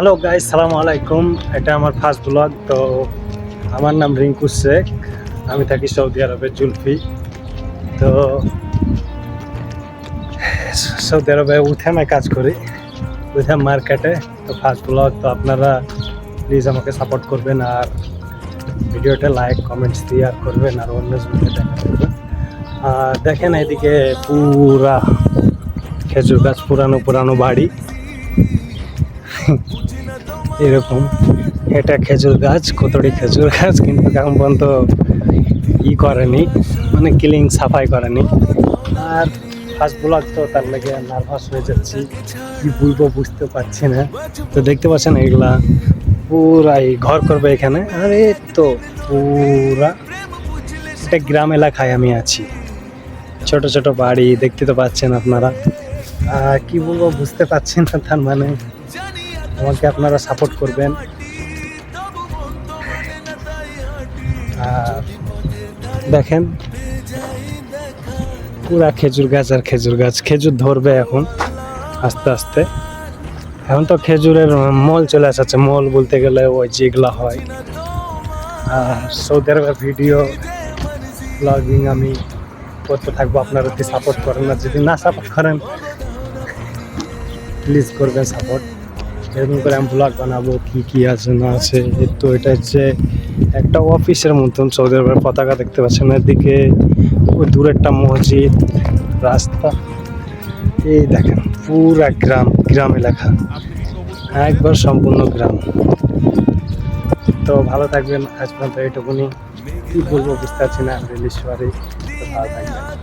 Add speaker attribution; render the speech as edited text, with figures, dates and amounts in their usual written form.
Speaker 1: Hello guys, সালামু আলাইকুম। এটা আমার ফার্স্ট ব্লগ। তো আমার নাম রিঙ্কু শেখ, আমি থাকি সৌদি আরবের জুলফি। তো সৌদি আরবে উঠামে কাজ করি, উঠাম মার্কেটে। তো ফার্স্ট ব্লগ, তো আপনারা প্লিজ আমাকে সাপোর্ট করবেন আর ভিডিওটা লাইক কমেন্টস শেয়ার করবেন আর অন্যজনকে দেখা করবেন। আর দেখেন এদিকে পুরা খেজুর গাছ, পুরানো পুরানো বাড়ি এরকম। এটা খেজুর গাছ, কতটি খেজুর গাছ, কিন্তু এখন পর্যন্ত করেনি, মানে ক্লিন সাফাই করেনি। আর ফার্স্ট ব্লগ তো তার লাগে নার্ভাস হয়ে যাচ্ছি, কি বলবো বুঝতে পারছি না। তো দেখতে পাচ্ছেন এগুলা পুরাই ঘর করবে এখানে। আর এই তো পুরা এটা গ্রাম এলাকায় আমি আছি, ছোট ছোট বাড়ি দেখতে তো পাচ্ছেন আপনারা। কি বলবো বুঝতে পারছি না, তার মানে আমাকে আপনারা সাপোর্ট করবেন। আর দেখেন পুরা খেজুর গাছ আর খেজুর গাছ, খেজুর ধরবে এখন আস্তে আস্তে। এখন তো খেজুরের মল চলে আসছে, মল বলতে গেলে ওই যেগুলা হয়। আর সৌদি আরবের ভিডিও ব্লগিং আমি করতে থাকবো, আপনারা যদি সাপোর্ট করেন। না যদি না সাপোর্ট করেন প্লিজ করবেন সাপোর্ট। এরকম করে আমি ব্লগ বানাবো, কি কি আছে না আছে। তো এটা হচ্ছে একটা অফিসের মতন, সৌদি আরবের পতাকা দেখতে পাচ্ছেন এদিকে, ওই দূরে একটা মসজিদ, রাস্তা। এই দেখেন পুরা গ্রাম, গ্রাম এলাকা একবার সম্পূর্ণ গ্রাম। তো ভালো থাকবেন, আজ পর্যন্ত এইটুকুনি, কি বলবো বুঝতে পারছি না, রিলিজ সরি। তো ভালো থাকবেন।